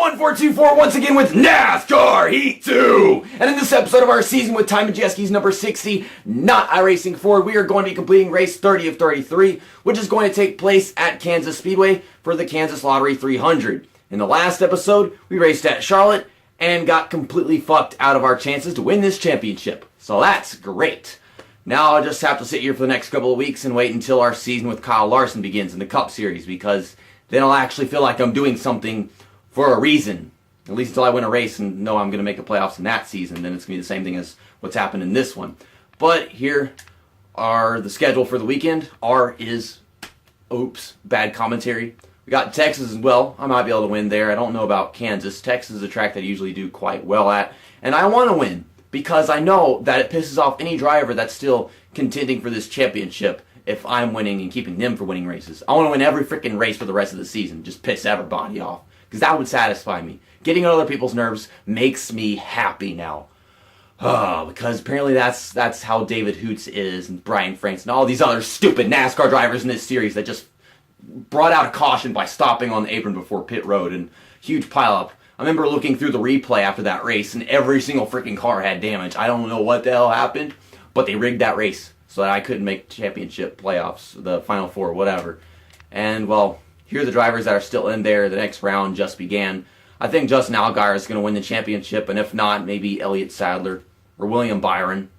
1424 once again with NASCAR Heat 2. And in this episode of our season with Ty Majeski's number 60, not iRacing Ford, we are going to be completing race 30 of 33, which is going to take place at Kansas Speedway for the Kansas Lottery 300. In the last episode, we raced at Charlotte and got completely fucked out of our chances to win this championship. So that's great. Now I'll just have to sit here for the next couple of weeks and wait until our season with Kyle Larson begins in the Cup Series, because then I'll actually feel like I'm doing something for a reason. At least until I win a race and know I'm going to make the playoffs in that season. Then it's going to be the same thing as what's happened in this one. But here are the schedule for the weekend. Bad commentary. We got Texas as well. I might be able to win there. I don't know about Kansas. Texas is a track that I usually do quite well at. And I want to win, because I know that it pisses off any driver that's still contending for this championship if I'm winning and keeping them from winning races. I want to win every freaking race for the rest of the season. Just piss everybody off, because that would satisfy me. Getting on other people's nerves makes me happy now. Because apparently that's how David Hoots is, and Brian Franks, and all these other stupid NASCAR drivers in this series that just brought out a caution by stopping on the apron before pit road, and huge pileup. I remember looking through the replay after that race, and every single freaking car had damage. I don't know what the hell happened, but they rigged that race so that I couldn't make championship playoffs, the Final Four, whatever. And, well, here are the drivers that are still in there. The next round just began. I think Justin Allgaier is going to win the championship, and if not, maybe Elliott Sadler or William Byron.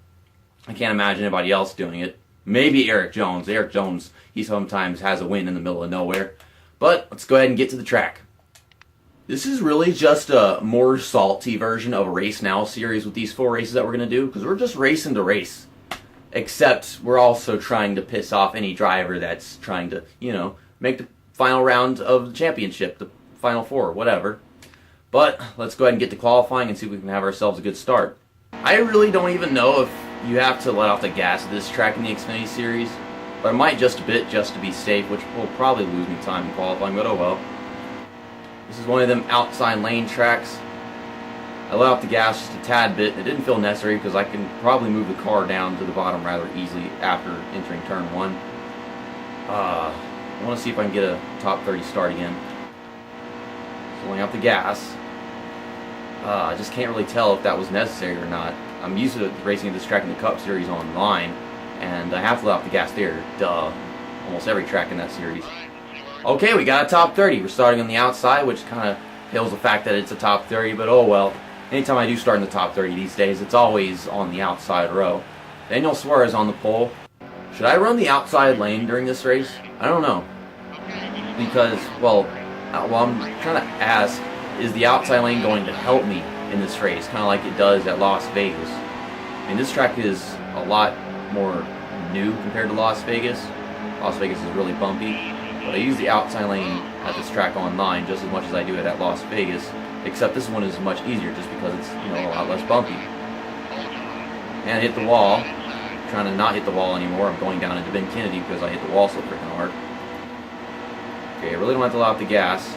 I can't imagine anybody else doing it. Maybe Eric Jones. Eric Jones, he sometimes has a win in the middle of nowhere. But let's go ahead and get to the track. This is really just a more salty version of a Race Now series with these 4 races that we're going to do, because we're just racing to race. Except we're also trying to piss off any driver that's trying to, make the final round of the championship, the Final Four, whatever. But let's go ahead and get to qualifying and see if we can have ourselves a good start. I really don't even know if you have to let off the gas at this track in the Xfinity Series, but I might just a bit just to be safe, which will probably lose me time in qualifying, but oh well. This is one of them outside lane tracks. I let off the gas just a tad bit. It didn't feel necessary because I can probably move the car down to the bottom rather easily after entering turn 1. I want to see if I can get a top 30 start again. So laying off the gas. I just can't really tell if that was necessary or not. I'm used to racing this track in the Cup Series online, and I have to let off the gas there. Duh. Almost every track in that series. Okay, we got a top 30. We're starting on the outside, which kind of hails the fact that it's a top 30, but oh well. Anytime I do start in the top 30 these days, it's always on the outside row. Daniel Suarez on the pole. Should I run the outside lane during this race? I don't know. Because, well, I'm trying to ask, is the outside lane going to help me in this race, kind of like it does at Las Vegas? I mean, this track is a lot more new compared to Las Vegas. Las Vegas is really bumpy, but I use the outside lane at this track online just as much as I do it at Las Vegas, except this one is much easier just because it's, a lot less bumpy. And I hit the wall. I'm trying to not hit the wall anymore. I'm going down into Ben Kennedy because I hit the wall so freaking hard. Okay, I really don't have to let off the gas.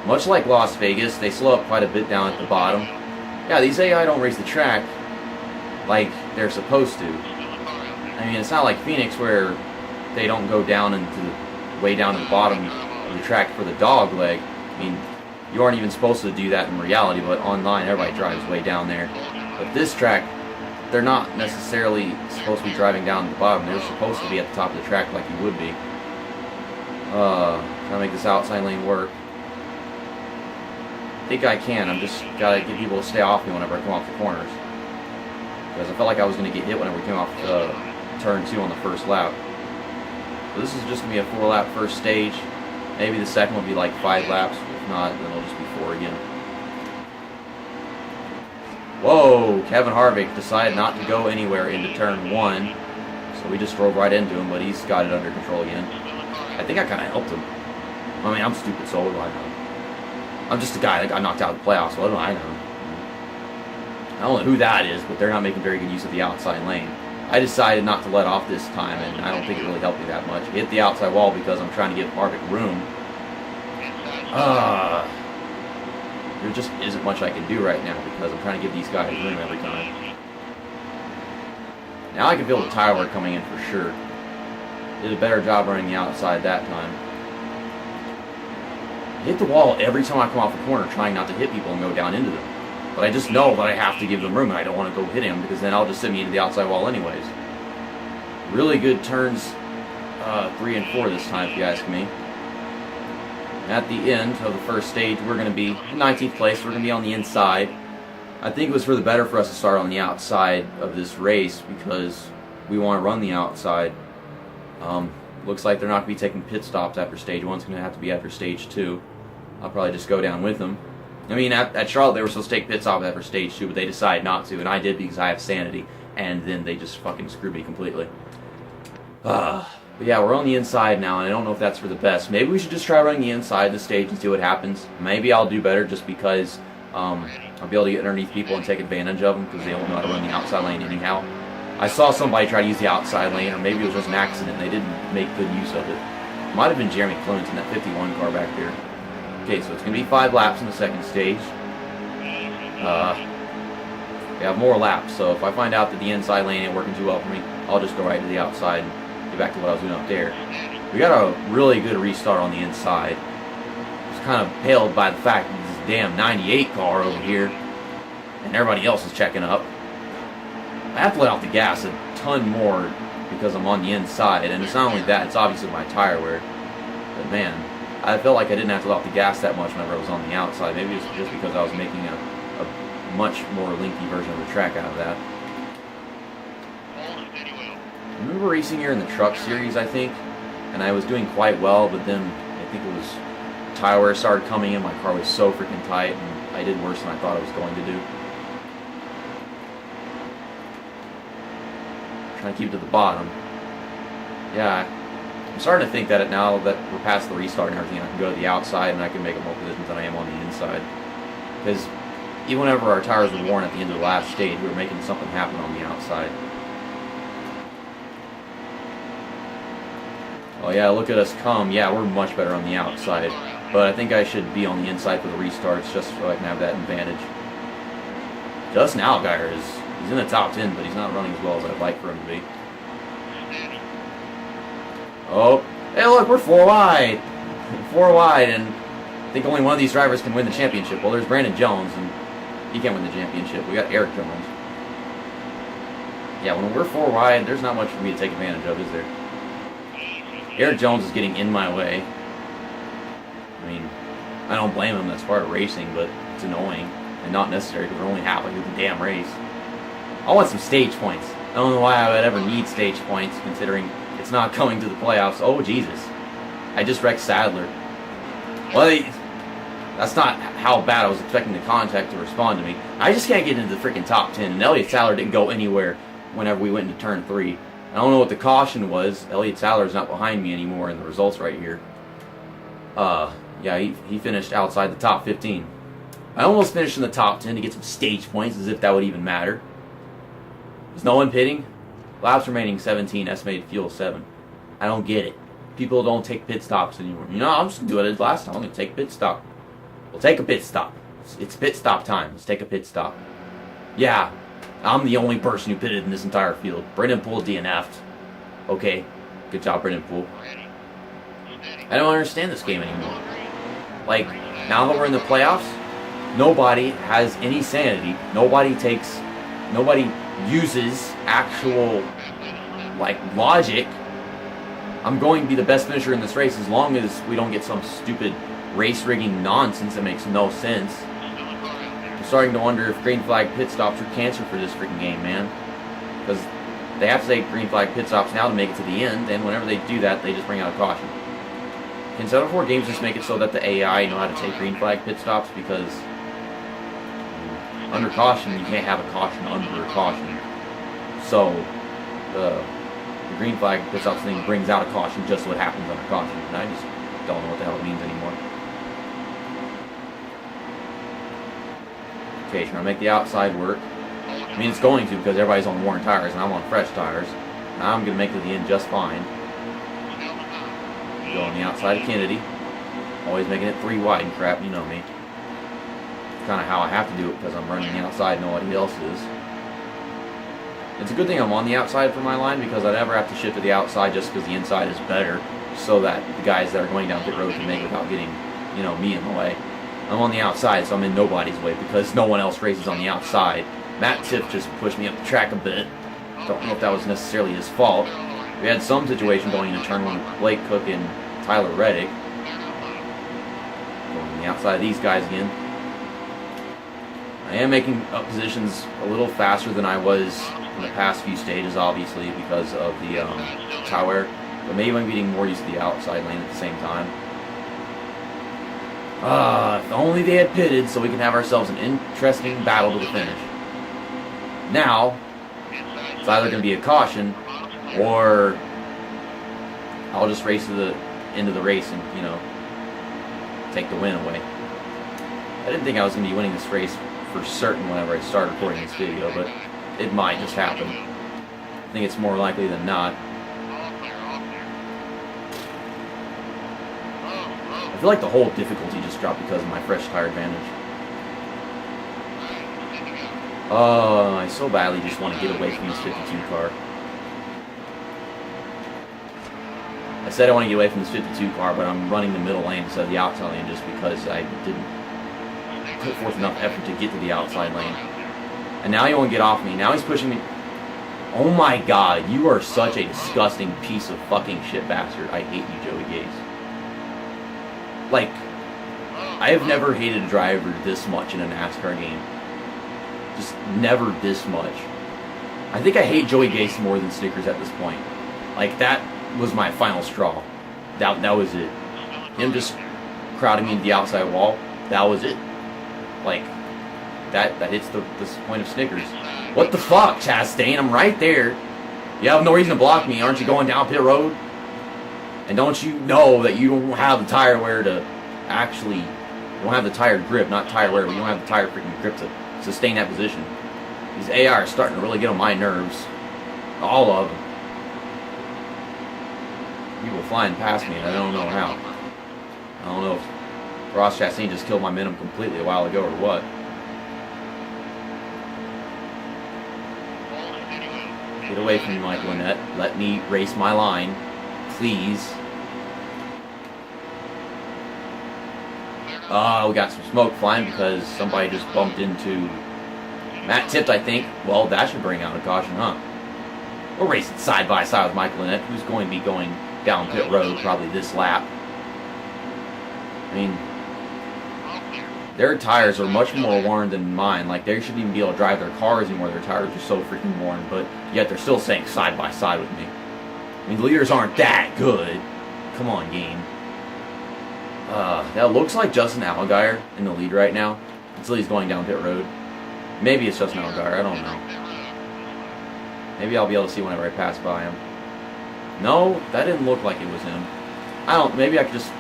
Much like Las Vegas, they slow up quite a bit down at the bottom. Yeah, these AI don't race the track like they're supposed to. I mean, it's not like Phoenix where they don't go down way down to the bottom of the track for the dog leg. I mean, you aren't even supposed to do that in reality, but online everybody drives way down there. But this track, they're not necessarily supposed to be driving down to the bottom. They're supposed to be at the top of the track like you would be. Trying to make this outside lane work. I think I can. I'm just gotta get people to stay off me whenever I come off the corners. Because I felt like I was going to get hit whenever we came off turn 2 on the first lap. So this is just going to be a 4-lap first stage. Maybe the second will be like 5 laps. If not, then it'll just be 4 again. Whoa! Kevin Harvick decided not to go anywhere into turn 1. So we just drove right into him, but he's got it under control again. I think I kind of helped him. I mean, I'm stupid, so what do I know? I'm just a guy that got knocked out of the playoffs, so what do I know? I don't know who that is, but they're not making very good use of the outside lane. I decided not to let off this time, and I don't think it really helped me that much. I hit the outside wall because I'm trying to give Harvick room. There just isn't much I can do right now because I'm trying to give these guys room every time. Now I can feel the tire wear coming in for sure. Did a better job running the outside that time. I hit the wall every time I come off a corner, trying not to hit people and go down into them. But I just know that I have to give them room, and I don't want to go hit him because then I'll just send me into the outside wall anyways. Really good turns 3 and 4 this time, if you ask me. At the end of the first stage, we're going to be in 19th place. We're going to be on the inside. I think it was for the better for us to start on the outside of this race because we want to run the outside. Looks like they're not going to be taking pit stops after stage 1. It's going to have to be after stage 2. I'll probably just go down with them. I mean, at Charlotte, they were supposed to take pit stops after stage 2, but they decided not to, and I did because I have sanity, and then they just fucking screwed me completely. But yeah, we're on the inside now, and I don't know if that's for the best. Maybe we should just try running the inside of the stage and see what happens. Maybe I'll do better just because I'll be able to get underneath people and take advantage of them because they don't know how to run the outside lane anyhow. I saw somebody try to use the outside lane, or maybe it was just an accident and they didn't make good use of it. Might have been Jeremy Clements in that 51 car back there. Okay, so it's going to be 5 laps in the second stage. We have more laps, so if I find out that the inside lane ain't working too well for me, I'll just go right to the outside and get back to what I was doing up there. We got a really good restart on the inside. It's kind of paled by the fact that this damn 98 car over here and everybody else is checking up. I have to let off the gas a ton more because I'm on the inside, and it's not only that, it's obviously my tire wear. But man, I felt like I didn't have to let off the gas that much whenever I was on the outside. Maybe it's just because I was making a much more lengthy version of the track out of that. I remember racing here in the truck series, I think, and I was doing quite well, but then I think it was tire wear started coming in. My car was so freaking tight, and I did worse than I thought I was going to do. Trying to keep it to the bottom. Yeah, I'm starting to think that now that we're past the restart and everything, I can go to the outside and I can make up more positions than I am on the inside. Because even whenever our tires were worn at the end of the last stage, we were making something happen on the outside. Oh yeah, look at us come. Yeah, we're much better on the outside. But I think I should be on the inside for the restarts just so I can have that advantage. Justin Allgaier he's in the top 10, but he's not running as well as I'd like for him to be. Oh, hey look, we're 4 wide. 4 wide, and I think only one of these drivers can win the championship. Well, there's Brandon Jones, and he can't win the championship. We got Eric Jones. Yeah, when we're 4 wide, there's not much for me to take advantage of, is there? Eric Jones is getting in my way. I mean, I don't blame him. That's part of racing, but it's annoying and not necessary because we're only halfway through the damn race. I want some stage points. I don't know why I would ever need stage points considering it's not coming to the playoffs. Oh, Jesus. I just wrecked Sadler. Well, that's not how bad I was expecting the contact to respond to me. I just can't get into the freaking top 10, and Elliott Sadler didn't go anywhere whenever we went into turn 3. I don't know what the caution was. Elliott Sadler's not behind me anymore in the results right here. Yeah, he finished outside the top 15. I almost finished in the top 10 to get some stage points, as if that would even matter. There's no one pitting. Laps remaining 17, estimated fuel 7. I don't get it. People don't take pit stops anymore. You know, I'm just going to do what I did last time. I'm going to take a pit stop. We'll take a pit stop. It's pit stop time. Let's take a pit stop. Yeah, I'm the only person who pitted in this entire field. Brendan Poole DNF'd. Okay, good job, Brendan Poole. I don't understand this game anymore. Like, now that we're in the playoffs, nobody has any sanity. Nobody uses actual, like, logic. I'm going to be the best finisher in this race as long as we don't get some stupid race rigging nonsense that makes no sense. I'm starting to wonder if green flag pit stops are cancer for this freaking game, man. Because they have to take green flag pit stops now to make it to the end, and whenever they do that, they just bring out a caution. Can 7-4 games just make it so that the AI know how to take green flag pit stops? Because under caution, you can't have a caution under a caution. So, the green flag pit stops thing brings out a caution just what happens under caution. And I just don't know what the hell it means anymore. Okay, trying to make the outside work. I mean, it's going to because everybody's on worn tires and I'm on fresh tires. Now I'm going to make it to the end just fine. Go on the outside of Kennedy. Always making it 3 wide and crap, you know me. It's kind of how I have to do it because I'm running the outside and nobody else is. It's a good thing I'm on the outside for my line because I never have to shift to the outside just because the inside is better so that the guys that are going down pit road can make it without getting me in the way. I'm on the outside, so I'm in nobody's way because no one else races on the outside. Matt Tiff just pushed me up the track a bit. Don't know if that was necessarily his fault. We had some situation going into turn one with Blake Cook and Tyler Reddick. Going on the outside of these guys again. I am making up positions a little faster than I was in the past few stages, obviously, because of the tire wear. But maybe I'm getting more used to the outside lane at the same time. If only they had pitted so we can have ourselves an interesting battle to the finish. Now, it's either going to be a caution, or I'll just race to the end of the race and, take the win away. I didn't think I was going to be winning this race for certain whenever I started recording this video, but it might just happen. I think it's more likely than not. I feel like the whole difficulty just dropped because of my fresh tire advantage. I so badly just want to get away from this 52 car. I said I want to get away from this 52 car, but I'm running the middle lane instead of the outside lane just because I didn't put forth enough effort to get to the outside lane. And now he won't get off me. Now he's pushing me. Oh my god, you are such a disgusting piece of fucking shit bastard. I hate you, Joey Gase. Like, I have never hated a driver this much in a NASCAR game. Just never this much. I think I hate Joey Gase more than Snickers at this point. Like, that was my final straw. That was it. Him just crowding me into the outside wall, that was it. Like, that hits the point of Snickers. What the fuck, Chastain? I'm right there. You have no reason to block me. Aren't you going down pit road? And don't you know that you don't have the tire wear to actually... You don't have the tire grip, not tire wear, but you don't have the tire freaking grip to sustain that position. These AI are starting to really get on my nerves. All of them. People flying past me and I don't know how. I don't know if Ross Chastain just killed my momentum completely a while ago or what. Get away from me, Mike Lynette. Let me race my line. Please. We got some smoke flying because somebody just bumped into Matt Tipped, I think. Well, that should bring out a caution, huh? We're racing side by side with Mike Lynette, who's going to be going down pit road probably this lap. I mean, their tires are much more worn than mine. Like, they shouldn't even be able to drive their cars anymore. Their tires are so freaking worn, but yet they're still staying side by side with me. I mean, the leaders aren't that good. Come on, game. That looks like Justin Allgaier in the lead right now, until he's going down pit road. Maybe it's Justin Allgaier, I don't know. Maybe I'll be able to see whenever I pass by him. No, that didn't look like it was him. Maybe I could just...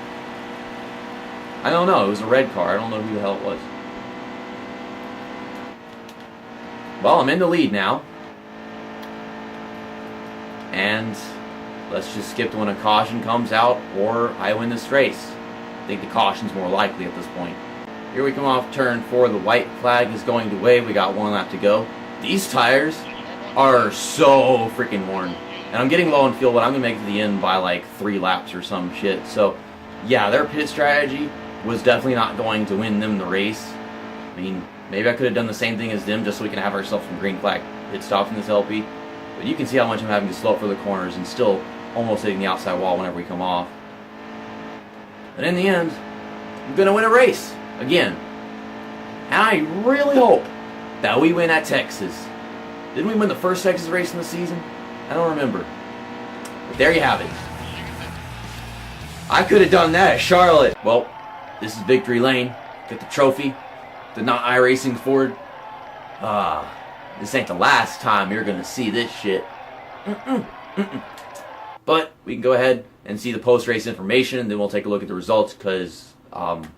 I don't know, it was a red car, I don't know who the hell it was. Well, I'm in the lead now. And let's just skip to when a caution comes out, or I win this race. I think the caution's more likely at this point. Here we come off turn 4. The white flag is going to wave. We got one lap to go. These tires are so freaking worn. And I'm getting low on fuel, but I'm going to make it to the end by like 3 laps or some shit. So, yeah, their pit strategy was definitely not going to win them the race. I mean, maybe I could have done the same thing as them just so we can have ourselves some green flag pit stops in this LP. But you can see how much I'm having to slow up for the corners and still almost hitting the outside wall whenever we come off. But in the end, I'm going to win a race again. And I really hope that we win at Texas. Didn't we win the first Texas race in the season? I don't remember. But there you have it. I could have done that at Charlotte. Well, this is Victory Lane. Get the trophy. The not iRacing Ford. This ain't the last time you're going to see this shit. But we can go ahead and see the post-race information, and then we'll take a look at the results because I'm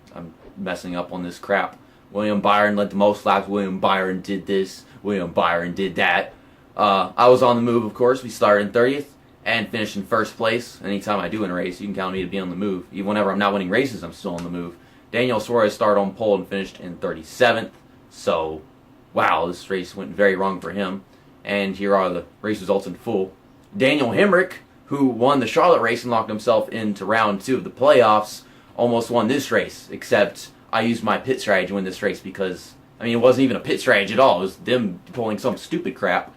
messing up on this crap. William Byron led the most laps. William Byron did this. William Byron did that. I was on the move, of course. We started in 30th and finished in first place. Anytime I do in a race, you can count me to be on the move. Even whenever I'm not winning races, I'm still on the move. Daniel Suarez started on pole and finished in 37th. So, wow, this race went very wrong for him. And here are the race results in full. Daniel Hemrick, who won the Charlotte race and locked himself into round 2 of the playoffs, almost won this race, except I used my pit strategy to win this race because, I mean, it wasn't even a pit strategy at all. It was them pulling some stupid crap.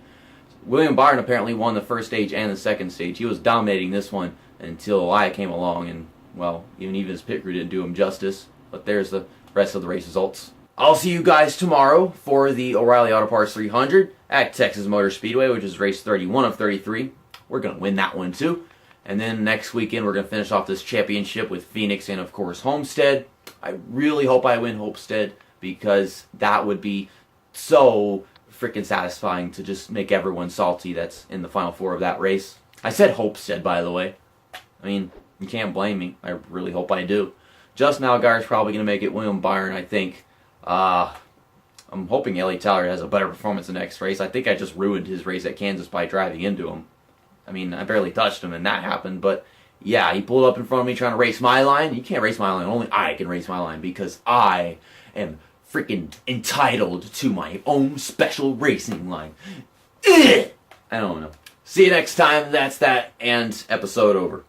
William Byron apparently won the first stage and the second stage. He was dominating this one until I came along, and, well, even his pit crew didn't do him justice. But there's the rest of the race results. I'll see you guys tomorrow for the O'Reilly Auto Parts 300 at Texas Motor Speedway, which is race 31 of 33. We're going to win that one too. And then next weekend we're going to finish off this championship with Phoenix and, of course, Homestead. I really hope I win Homestead because that would be so freaking satisfying to just make everyone salty that's in the final four of that race. I said Homestead, by the way. I mean, you can't blame me. I really hope I do. Justin Allgaier is probably going to make it. William Byron, I think. I'm hoping Elliott Tyler has a better performance in the next race. I think I just ruined his race at Kansas by driving into him. I mean, I barely touched him and that happened, but yeah, he pulled up in front of me trying to race my line. You can't race my line. Only I can race my line because I am freaking entitled to my own special racing line. I don't know. See you next time. That's that, and episode over.